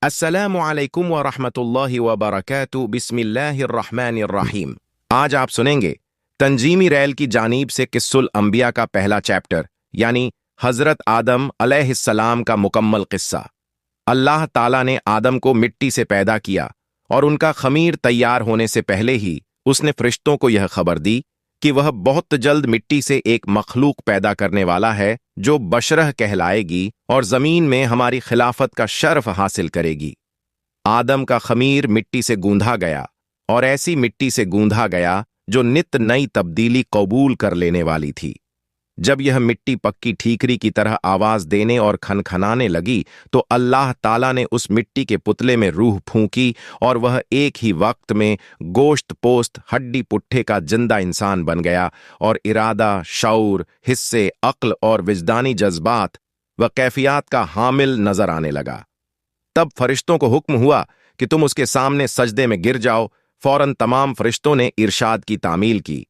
अस्सलामु अलैकुम व रहमतुल्लाहि व बरकातुहू बिस्मिल्लाहिर रहमानिर रहीम। आज आप सुनेंगे तंजीमी रैल की जानीब से किस्सुल अंबिया का पहला चैप्टर यानी हजरत आदम अलैहिस्सलाम का मुकम्मल किस्सा। अल्लाह ताला ने आदम को मिट्टी से पैदा किया और उनका खमीर तैयार होने से पहले ही उसने फरिश्तों को यह खबर दी कि वह बहुत जल्द मिट्टी से एक मखलूक पैदा करने वाला है जो बशरह कहलाएगी और जमीन में हमारी खिलाफत का शर्फ हासिल करेगी। आदम का खमीर मिट्टी से गूंधा गया और ऐसी मिट्टी से गूंधा गया जो नित नई तब्दीली कबूल कर लेने वाली थी। जब यह मिट्टी पक्की ठीकरी की तरह आवाज देने और खनखनाने लगी तो अल्लाह ताला ने उस मिट्टी के पुतले में रूह फूंकी और वह एक ही वक्त में गोश्त पोस्त हड्डी पुट्ठे का जिंदा इंसान बन गया और इरादा, शऊर, हिस्से, अक्ल और विजदानी जज्बात व कैफियत का हामिल नजर आने लगा। तब फरिश्तों को हुक्म हुआ कि तुम उसके सामने सजदे में गिर जाओ। फौरन तमाम फरिश्तों ने इरशाद की तामील की,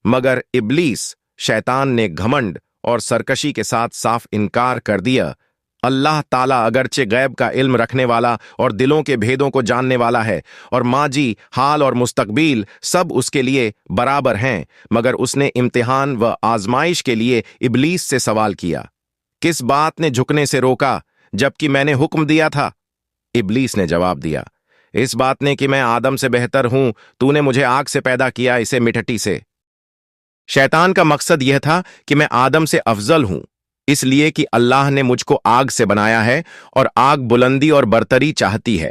मगर इब्लीस शैतान ने घमंड और सरकशी के साथ साफ इनकार कर दिया। अल्लाह ताला अगरचे गैब का इल्म रखने वाला और दिलों के भेदों को जानने वाला है और माजी, हाल और मुस्तकबिल सब उसके लिए बराबर हैं, मगर उसने इम्तिहान व आजमाइश के लिए इब्लीस से सवाल किया, किस बात ने झुकने से रोका जबकि मैंने हुक्म दिया था? इब्लीस ने जवाब दिया, इस बात ने कि मैं आदम से बेहतर हूं, तूने मुझे आग से पैदा किया, इसे मिट्टी से। शैतान का मकसद यह था कि मैं आदम से अफजल हूं, इसलिए कि अल्लाह ने मुझको आग से बनाया है और आग बुलंदी और बरतरी चाहती है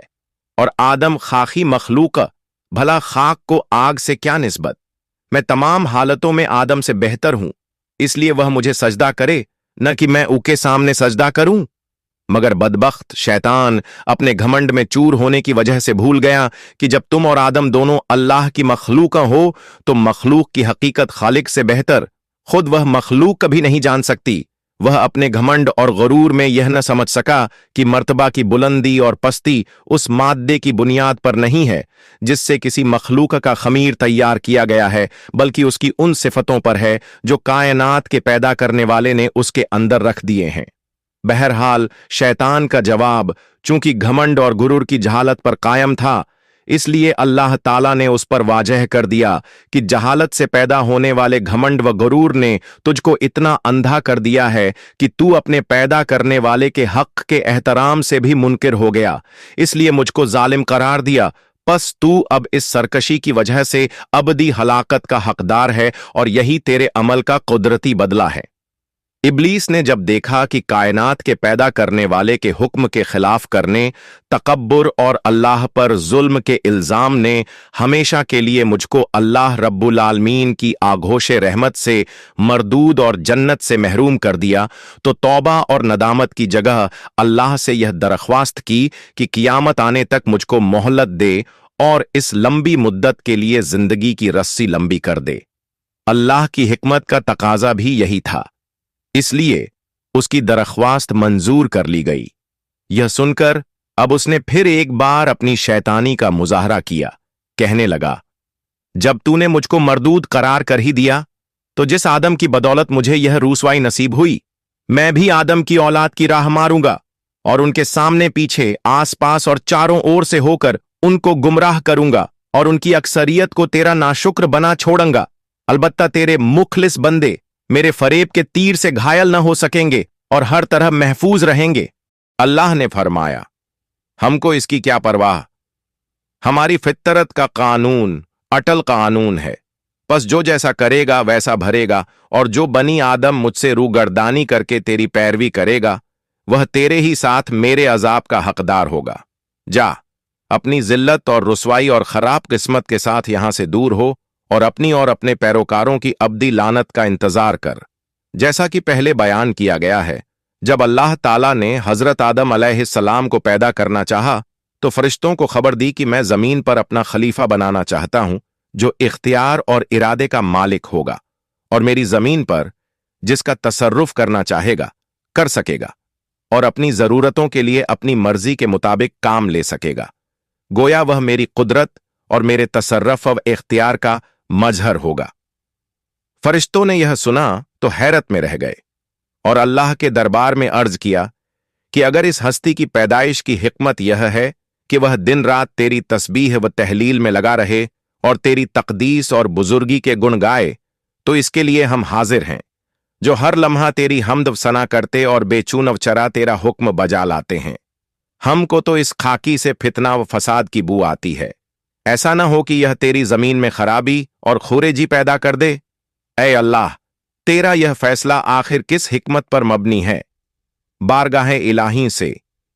और आदम खाकी मखलूक, भला खाक को आग से क्या निस्बत? मैं तमाम हालतों में आदम से बेहतर हूं, इसलिए वह मुझे सजदा करे, न कि मैं उके सामने सजदा करूं। मगर बदबख्त शैतान अपने घमंड में चूर होने की वजह से भूल गया कि जब तुम और आदम दोनों अल्लाह की मखलूक हो तो मखलूक की हकीकत खालिक से बेहतर खुद वह मखलूक कभी नहीं जान सकती। वह अपने घमंड और गरूर में यह न समझ सका कि मर्तबा की बुलंदी और पस्ती उस माद्दे की बुनियाद पर नहीं है जिससे किसी मखलूक का खमीर तैयार किया गया है, बल्कि उसकी उन सिफतों पर है जो कायनात के पैदा करने वाले ने उसके अंदर रख दिए हैं। बहरहाल शैतान का जवाब चूंकि घमंड और गुरूर की जहालत पर कायम था, इसलिए अल्लाह ताला ने उस पर वाजह कर दिया कि जहालत से पैदा होने वाले घमंड व गुरूर ने तुझको इतना अंधा कर दिया है कि तू अपने पैदा करने वाले के हक के एहतराम से भी मुनकिर हो गया, इसलिए मुझको जालिम करार दिया। बस तू अब इस सरकशी की वजह से अबदी हलाकत का हकदार है और यही तेरे अमल का कुदरती बदला है। इब्लीस ने जब देखा कि कायनात के पैदा करने वाले के हुक्म के खिलाफ करने, तकब्बुर और अल्लाह पर जुल्म के इल्जाम ने हमेशा के लिए मुझको अल्लाह रब्बुल आलमीन की आगोशे रहमत से मरदूद और जन्नत से महरूम कर दिया, तो तौबा और नदामत की जगह अल्लाह से यह दरख्वास्त की कि कियामत आने तक मुझको मोहलत दे और इस लंबी मुद्दत के लिए जिंदगी की रस्सी लंबी कर दे। अल्लाह की हिकमत का तकाजा भी यही था, इसलिए उसकी दरख्वास्त मंजूर कर ली गई। यह सुनकर अब उसने फिर एक बार अपनी शैतानी का मुजाहरा किया। कहने लगा, जब तूने मुझको मरदूद करार कर ही दिया तो जिस आदम की बदौलत मुझे यह रूसवाई नसीब हुई, मैं भी आदम की औलाद की राह मारूंगा और उनके सामने पीछे, आसपास और चारों ओर से होकर उनको गुमराह करूंगा और उनकी अक्सरियत को तेरा नाशुक्र बना छोड़ूंगा। अलबत्ता तेरे मुखलिस बंदे मेरे फरेब के तीर से घायल न हो सकेंगे और हर तरह महफूज रहेंगे। अल्लाह ने फरमाया, हमको इसकी क्या परवाह, हमारी फितरत का कानून अटल कानून है, बस जो जैसा करेगा वैसा भरेगा, और जो बनी आदम मुझसे रूगर्दानी करके तेरी पैरवी करेगा वह तेरे ही साथ मेरे अजाब का हकदार होगा। जा, अपनी जिल्लत और रुसवाई और खराब किस्मत के साथ यहां से दूर हो और अपनी और अपने पैरोकारों की अब्दी लानत का इंतजार कर। जैसा कि पहले बयान किया गया है, जब अल्लाह ताला ने हजरत आदम अलैहिस्सलाम को पैदा करना चाहा तो फरिश्तों को खबर दी कि मैं जमीन पर अपना खलीफा बनाना चाहता हूं जो इख्तियार और इरादे का मालिक होगा और मेरी जमीन पर जिसका तसर्रुफ करना चाहेगा कर सकेगा और अपनी जरूरतों के लिए अपनी मर्जी के मुताबिक काम ले सकेगा। गोया वह मेरी कुदरत और मेरे तसर्रुफ व इख्तियार का मजहर होगा। फरिश्तों ने यह सुना तो हैरत में रह गए और अल्लाह के दरबार में अर्ज किया कि अगर इस हस्ती की पैदाइश की हिकमत यह है कि वह दिन रात तेरी तस्बीह व तहलील में लगा रहे और तेरी तकदीस और बुजुर्गी के गुण गाए, तो इसके लिए हम हाजिर हैं, जो हर लम्हा तेरी हम्द सना करते और बेचून चरा तेरा हुक्म बजा लाते हैं। हमको तो इस खाकी से फितना व फसाद की बू आती है। ऐसा न हो कि यह तेरी जमीन में खराबी और खुरेजी पैदा कर दे। ऐ अल्लाह, तेरा यह फैसला आखिर किस हिकमत पर मबनी है? बारगाह इलाही से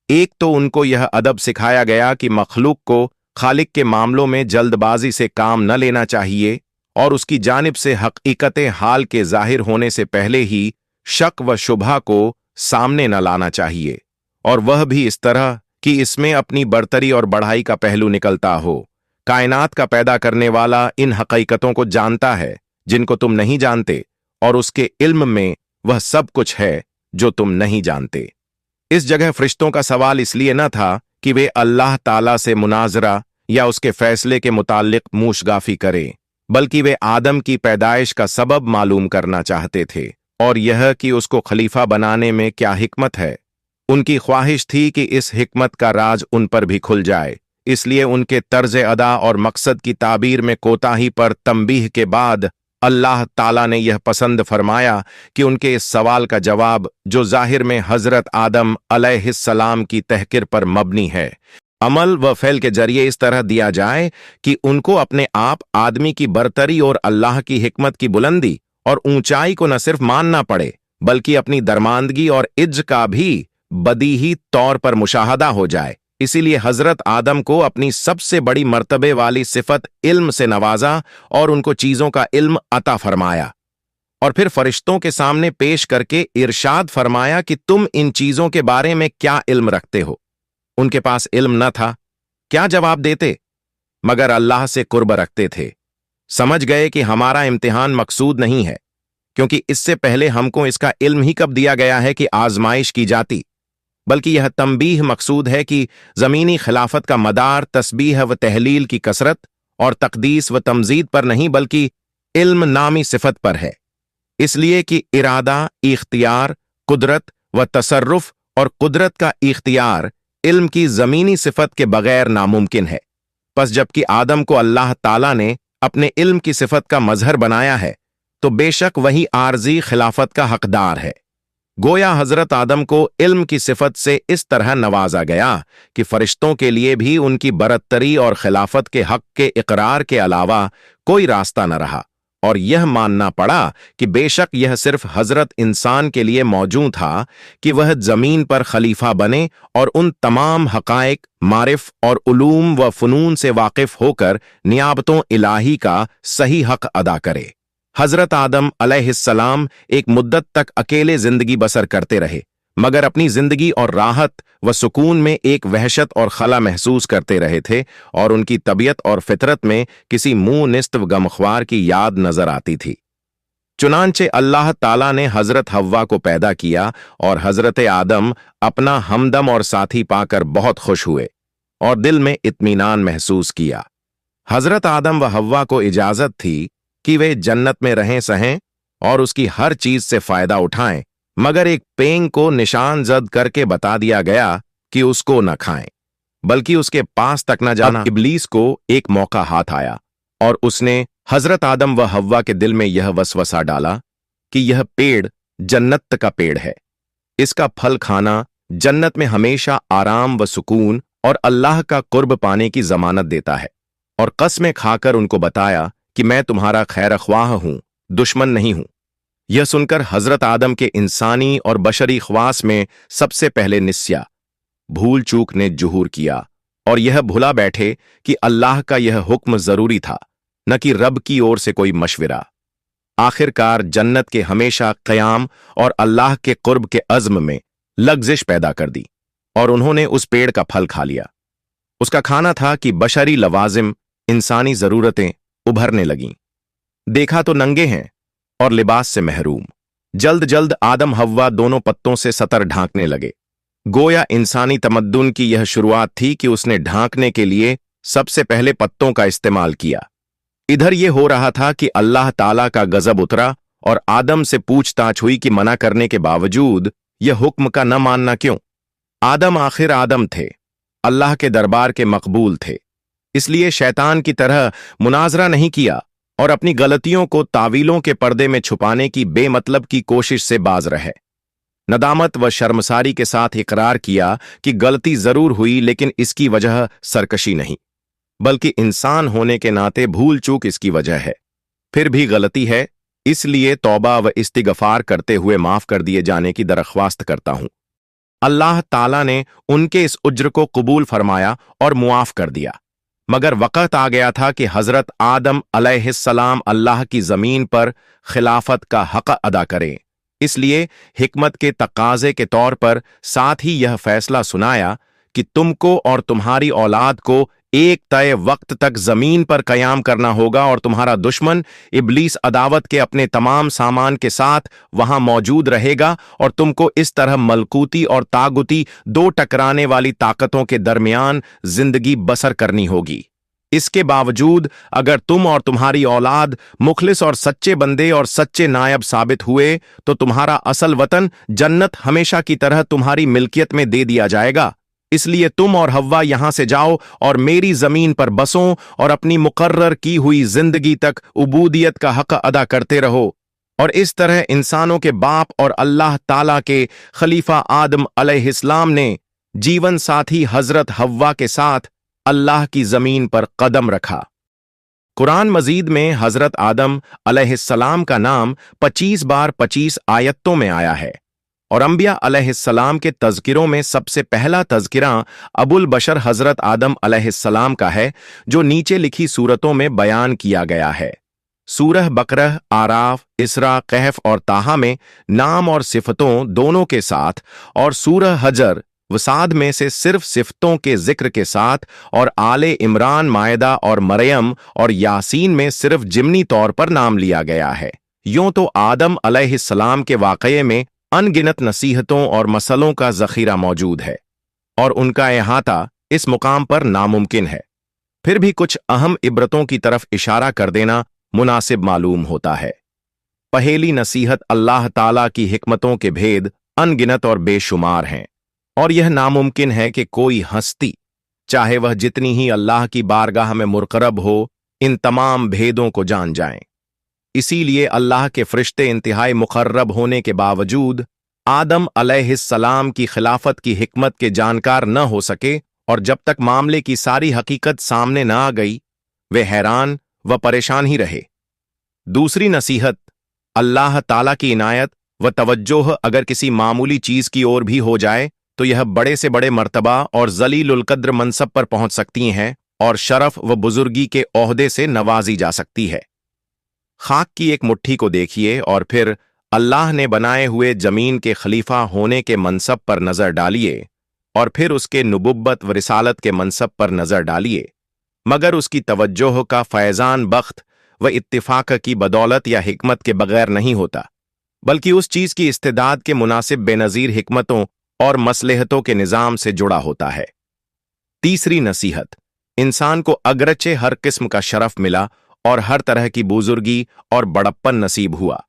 एक तो उनको यह अदब सिखाया गया कि मखलूक को खालिक के मामलों में जल्दबाजी से काम न लेना चाहिए और उसकी जानिब से हकीकत हाल के जाहिर होने से पहले ही शक व शुबहा को सामने न लाना चाहिए, और वह भी इस तरह कि इसमें अपनी बरतरी और बढ़ाई का पहलू निकलता हो। कायनात का पैदा करने वाला इन हकीकतों को जानता है जिनको तुम नहीं जानते, और उसके इल्म में वह सब कुछ है जो तुम नहीं जानते। इस जगह फरिश्तों का सवाल इसलिए न था कि वे अल्लाह ताला से मुनाजरा या उसके फैसले के मुताल्लिक मूशगाफी करें, बल्कि वे आदम की पैदाइश का सबब मालूम करना चाहते थे, और यह कि उसको खलीफा बनाने में क्या हिकमत है। उनकी ख्वाहिश थी कि इस हिकमत का राज उन पर भी खुल जाए, इसलिए उनके तर्ज अदा और मकसद की ताबीर में कोताही पर तंबीह के बाद अल्लाह ताला ने यह पसंद फरमाया कि उनके इस सवाल का जवाब, जो जाहिर में हजरत आदम अलैहिस्सलाम की तहकीर पर मबनी है, अमल व फ़ैल के जरिए इस तरह दिया जाए कि उनको अपने आप आदमी की बरतरी और अल्लाह की हिकमत की बुलंदी और ऊंचाई को न सिर्फ मानना पड़े, बल्कि अपनी दरमांदगी और इज्ज का भी बदीही तौर पर मुशाहदा हो जाए। इसीलिए हजरत आदम को अपनी सबसे बड़ी मर्तबे वाली सिफत इल्म से नवाजा और उनको चीजों का इल्म अता फरमाया, और फिर फरिश्तों के सामने पेश करके इरशाद फरमाया कि तुम इन चीजों के बारे में क्या इल्म रखते हो। उनके पास इल्म न था, क्या जवाब देते? मगर अल्लाह से कुर्ब रखते थे। समझ गए कि हमारा इम्तिहान मकसूद नहीं है, क्योंकि इससे पहले हमको इसका इल्म ही कब दिया गया है कि आजमाइश की जाती, बल्कि यह तंबीह मकसूद है कि जमीनी खिलाफत का मदार तस्बीह व तहलील की कसरत और तकदीस व तमजीद पर नहीं, बल्कि इल्म नामी सिफत पर है। इसलिए कि इरादा, इख्तियार, कुदरत व तसर्रुफ और कुदरत का इख्तियार इल्म की जमीनी सिफत के बगैर नामुमकिन है। बस जबकि आदम को अल्लाह ताला ने अपने इल्म की सिफत का मजहर बनाया है, तो बेशक वही आर्जी खिलाफत का हकदार है। गोया हजरत आदम को इल्म की सिफत से इस तरह नवाजा गया कि फरिश्तों के लिए भी उनकी बरतरी और खिलाफत के हक के इकरार के अलावा कोई रास्ता न रहा, और यह मानना पड़ा कि बेशक यह सिर्फ हजरत इंसान के लिए मौजूद था कि वह जमीन पर खलीफा बने और उन तमाम हकाइक, मारिफ और उलूम व फनून से वाकिफ होकर नियाबतों इलाही का सही हक अदा करे। हजरत आदम अलैहिस्सलाम एक मुद्दत तक अकेले जिंदगी बसर करते रहे, मगर अपनी जिंदगी और राहत व सुकून में एक वहशत और खला महसूस करते रहे थे, और उनकी तबीयत और फितरत में किसी मुंह निस्तव गमख्वार की याद नजर आती थी। चुनांचे अल्लाह ताला ने हजरत हव्वा को पैदा किया, और हजरत आदम अपना हमदम और साथी पाकर बहुत खुश हुए और दिल में इत्मीनान महसूस किया। हजरत आदम व हव्वा को इजाजत थी कि वे जन्नत में रहें सहें और उसकी हर चीज से फायदा उठाएं, मगर एक पेंग को निशान जद करके बता दिया गया कि उसको न खाएं, बल्कि उसके पास तक न जाना। इब्लीस को एक मौका हाथ आया और उसने हजरत आदम व हव्वा के दिल में यह वसवसा डाला कि यह पेड़ जन्नत का पेड़ है, इसका फल खाना जन्नत में हमेशा आराम व सुकून और अल्लाह का कुर्ब पाने की जमानत देता है, और कसमें खाकर उनको बताया कि मैं तुम्हारा खैरख्वाह हूं, दुश्मन नहीं हूं। यह सुनकर हजरत आदम के इंसानी और बशरी ख्वास में सबसे पहले निस्या, भूल चूक ने जुहूर किया, और यह भुला बैठे कि अल्लाह का यह हुक्म जरूरी था, न कि रब की ओर से कोई मशविरा। आखिरकार जन्नत के हमेशा क़याम और अल्लाह के कुर्ब के अज़्म में लग्जिश पैदा कर दी, और उन्होंने उस पेड़ का फल खा लिया। उसका खाना था कि बशरी लवाजिम, इंसानी जरूरतें उभरने लगीं। देखा तो नंगे हैं और लिबास से महरूम। जल्द जल्द आदम हव्वा दोनों पत्तों से सतर ढांकने लगे। गोया इंसानी तमद्दुन की यह शुरुआत थी कि उसने ढांकने के लिए सबसे पहले पत्तों का इस्तेमाल किया। इधर यह हो रहा था कि अल्लाह ताला का गजब उतरा और आदम से पूछताछ हुई कि मना करने के बावजूद यह हुक्म का न मानना क्यों। आदम आखिर आदम थे, अल्लाह के दरबार के मकबूल थे, इसलिए शैतान की तरह मुनाजरा नहीं किया और अपनी गलतियों को तावीलों के पर्दे में छुपाने की बेमतलब की कोशिश से बाज रहे। नदामत व शर्मसारी के साथ इकरार किया कि गलती जरूर हुई, लेकिन इसकी वजह सरकशी नहीं, बल्कि इंसान होने के नाते भूल चूक इसकी वजह है। फिर भी गलती है, इसलिए तौबा व इस्तिगफार करते हुए माफ कर दिए जाने की दरख्वास्त करता हूं। अल्लाह ताला ने उनके इस उज्र को कबूल फरमाया और मुआफ कर दिया, मगर वक़्त आ गया था कि हजरत आदम अलैहिस्सलाम अल्लाह की जमीन पर खिलाफत का हक अदा करें। इसलिए हिकमत के तकाजे के तौर पर साथ ही यह फैसला सुनाया कि तुमको और तुम्हारी औलाद को एक तय वक्त तक जमीन पर कयाम करना होगा और तुम्हारा दुश्मन इब्लीस अदावत के अपने तमाम सामान के साथ वहां मौजूद रहेगा और तुमको इस तरह मलकूती और तागुती दो टकराने वाली ताकतों के दरमियान जिंदगी बसर करनी होगी। इसके बावजूद अगर तुम और तुम्हारी औलाद मुखलिस और सच्चे बंदे और सच्चे नायब साबित हुए तो तुम्हारा असल वतन जन्नत हमेशा की तरह तुम्हारी मिल्कियत में दे दिया जाएगा। इसलिए तुम और हव्वा यहां से जाओ और मेरी जमीन पर बसो और अपनी मुकर्रर की हुई जिंदगी तक उबूदियत का हक अदा करते रहो। और इस तरह इंसानों के बाप और अल्लाह ताला के खलीफा आदम अलैहिस्सलाम ने जीवन साथी हजरत हव्वा के साथ अल्लाह की जमीन पर कदम रखा। कुरान मजीद में हजरत आदम अलैहिस्सलाम का नाम 25 बार 25 आयतों में आया है और अंबिया अलैहिस्सलाम के तज़किरों में सबसे पहला तज़किरा अबुल बशर हजरत आदम अलैहिस्सलाम का है, जो नीचे लिखी सूरतों में बयान किया गया है। सूरह बकरह, आराफ, इसरा, कहफ और ताहा में नाम और सिफतों दोनों के साथ, और सूरह हजर वसाद में से सिर्फ सिफतों के जिक्र के साथ, और आले इमरान, मायदा और मरियम और यासीन में सिर्फ जिमनी तौर पर नाम लिया गया है। यूं तो आदम अलैहिस्सलाम के वाक़ये में अनगिनत नसीहतों और मसलों का जखीरा मौजूद है और उनका इहाता इस मुकाम पर नामुमकिन है। फिर भी कुछ अहम इबरतों की तरफ इशारा कर देना मुनासिब मालूम होता है। पहली नसीहत, अल्लाह ताला की हिकमतों के भेद अनगिनत और बेशुमार हैं और यह नामुमकिन है कि कोई हस्ती, चाहे वह जितनी ही अल्लाह की बारगाह में मुरकरब हो, इन तमाम भेदों को जान जाएं। इसीलिए अल्लाह के फरिश्ते इंतहाई मुकर्रब होने के बावजूद आदम अलैहिस्सलाम की खिलाफत की हिकमत के जानकार न हो सके, और जब तक मामले की सारी हकीकत सामने न आ गई वे हैरान व परेशान ही रहे। दूसरी नसीहत, अल्लाह ताला की इनायत व तवज्जोह अगर किसी मामूली चीज की ओर भी हो जाए तो यह बड़े से बड़े मर्तबा और जलीलुल कद्र मनसब पर पहुंच सकती हैं और शरफ व बुजुर्गी के ओहदे से नवाजी जा सकती है। खाक की एक मुट्ठी को देखिए और फिर अल्लाह ने बनाए हुए जमीन के खलीफा होने के मनसब पर नजर डालिए, और फिर उसके नुबुव्वत व रिसालत के मनसब पर नजर डालिए, मगर उसकी तवज्जोह का फैजान बख्त व इत्तिफाक की बदौलत या हिकमत के बगैर नहीं होता, बल्कि उस चीज की इस्तेदाद के मुनासिब बेनजीर हिकमतों और मसलहतों के निजाम से जुड़ा होता है। तीसरी नसीहत, इंसान को अगरचे हर किस्म का शरफ मिला और हर तरह की बुजुर्गी और बड़प्पन नसीब हुआ,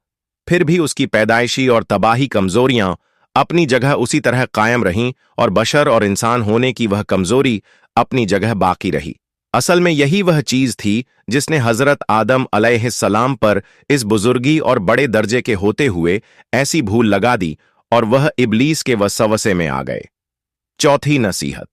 फिर भी उसकी पैदाइशी और तबाही कमजोरियां अपनी जगह उसी तरह कायम रहीं और बशर और इंसान होने की वह कमजोरी अपनी जगह बाकी रही। असल में यही वह चीज थी जिसने हजरत आदम अलैहिस्सलाम पर इस बुजुर्गी और बड़े दर्जे के होते हुए ऐसी भूल लगा दी और वह इब्लीस के वसवसे में आ गए। चौथी नसीहत,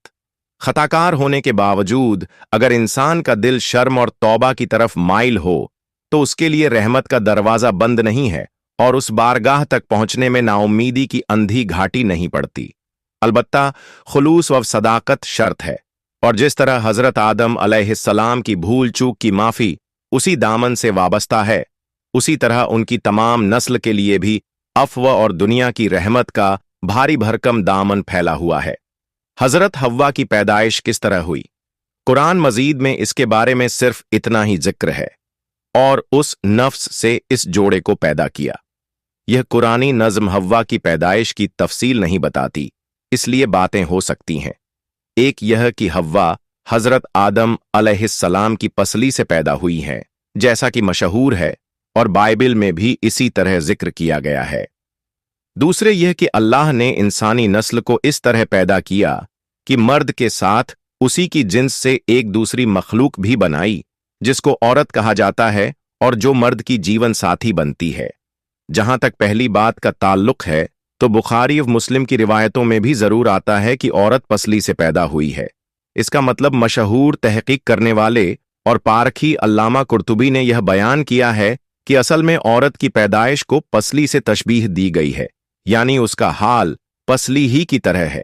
खताकार होने के बावजूद अगर इंसान का दिल शर्म और तौबा की तरफ माइल हो तो उसके लिए रहमत का दरवाजा बंद नहीं है और उस बारगाह तक पहुंचने में नाउम्मीदी की अंधी घाटी नहीं पड़ती। अलबत्ता खुलूस व सदाकत शर्त है, और जिस तरह हजरत आदम अलैहिस्सलाम की भूल चूक की माफी उसी दामन से वाबस्ता है, उसी तरह उनकी तमाम नस्ल के लिए भी अफ़्व और दुनिया की रहमत का भारी भरकम दामन फैला हुआ है। हजरत हव्वा की पैदाइश किस तरह हुई, कुरान मजीद में इसके बारे में सिर्फ इतना ही जिक्र है, और उस नफ्स से इस जोड़े को पैदा किया। यह कुरानी नज़्म हव्वा की पैदाइश की तफसील नहीं बताती, इसलिए बातें हो सकती हैं। एक यह कि हव्वा हजरत आदम अलैहिस्सलाम की पसली से पैदा हुई हैं, जैसा कि मशहूर है और बाइबिल में भी इसी तरह जिक्र किया गया है। दूसरे यह कि अल्लाह ने इंसानी नस्ल को इस तरह पैदा किया कि मर्द के साथ उसी की जिन्स से एक दूसरी मखलूक भी बनाई जिसको औरत कहा जाता है और जो मर्द की जीवन साथी बनती है। जहां तक पहली बात का ताल्लुक है तो बुखारी और मुस्लिम की रिवायतों में भी जरूर आता है कि औरत पसली से पैदा हुई है। इसका मतलब मशहूर तहकीक करने वाले और पारखी अल्लामा कुर्तुबी ने यह बयान किया है कि असल में औरत की पैदाइश को पसली से तशबीह दी गई है, यानी उसका हाल पसली ही की तरह है।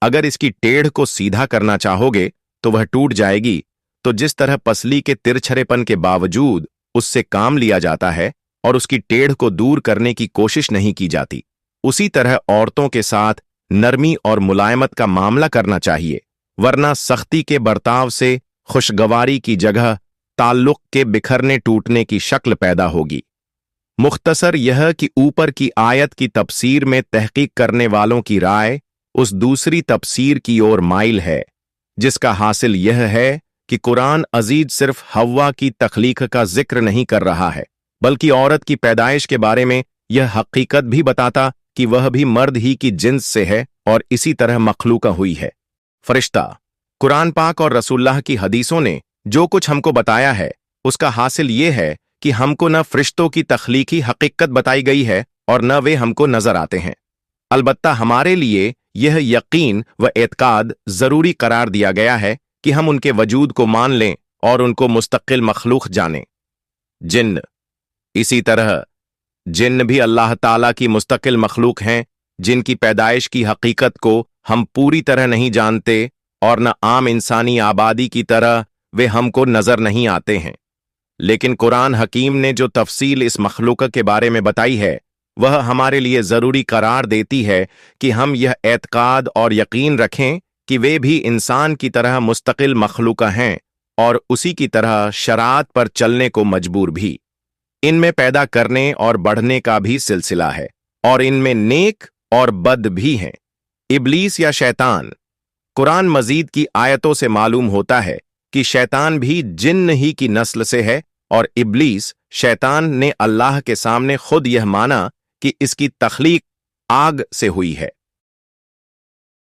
अगर इसकी टेढ़ को सीधा करना चाहोगे तो वह टूट जाएगी। तो जिस तरह पसली के तिरछरेपन के बावजूद उससे काम लिया जाता है और उसकी टेढ़ को दूर करने की कोशिश नहीं की जाती, उसी तरह औरतों के साथ नरमी और मुलायमत का मामला करना चाहिए, वरना सख्ती के बर्ताव से खुशगवारी की जगह ताल्लुक के बिखरने टूटने की शक्ल पैदा होगी। मुख्तसर यह कि ऊपर की आयत की तफसीर में तहकीक करने वालों की राय उस दूसरी तफसीर की ओर माइल है, जिसका हासिल यह है कि कुरान अजीज सिर्फ हव्वा की तख्लीक का जिक्र नहीं कर रहा है, बल्कि औरत की पैदाइश के बारे में यह हकीकत भी बताता कि वह भी मर्द ही की जिन्स से है और इसी तरह मखलूका हुई है। फरिश्ता, कुरान पाक और रसूलुल्लाह की हदीसों ने जो कुछ हमको बताया है उसका हासिल ये है कि हमको न फरिश्तों की तख्लीकी हकीकत बताई गई है और न वे हमको नजर आते हैं। अलबत्ता हमारे लिए यह यकीन व एतकाद जरूरी करार दिया गया है कि हम उनके वजूद को मान लें और उनको मुस्तकिल मखलूक जानें। जिन्न, इसी तरह जिन्न भी अल्लाह ताला की मुस्तकिल मखलूक हैं, जिनकी पैदाइश की हकीकत को हम पूरी तरह नहीं जानते और न आम इंसानी आबादी की तरह वे हमको नजर नहीं आते हैं। लेकिन कुरान हकीम ने जो तफसील इस मखलूक के बारे में बताई है वह हमारे लिए जरूरी करार देती है कि हम यह एतकाद और यकीन रखें कि वे भी इंसान की तरह मुस्तकिल मखलूका हैं और उसी की तरह शराअत पर चलने को मजबूर भी। इनमें पैदा करने और बढ़ने का भी सिलसिला है और इनमें नेक और बद भी हैं। इब्लीस या शैतान, कुरान मजीद की आयतों से मालूम होता है कि शैतान भी जिन्न ही की नस्ल से है और इब्लीस शैतान ने अल्लाह के सामने खुद यह माना कि इसकी तख्लीक आग से हुई है।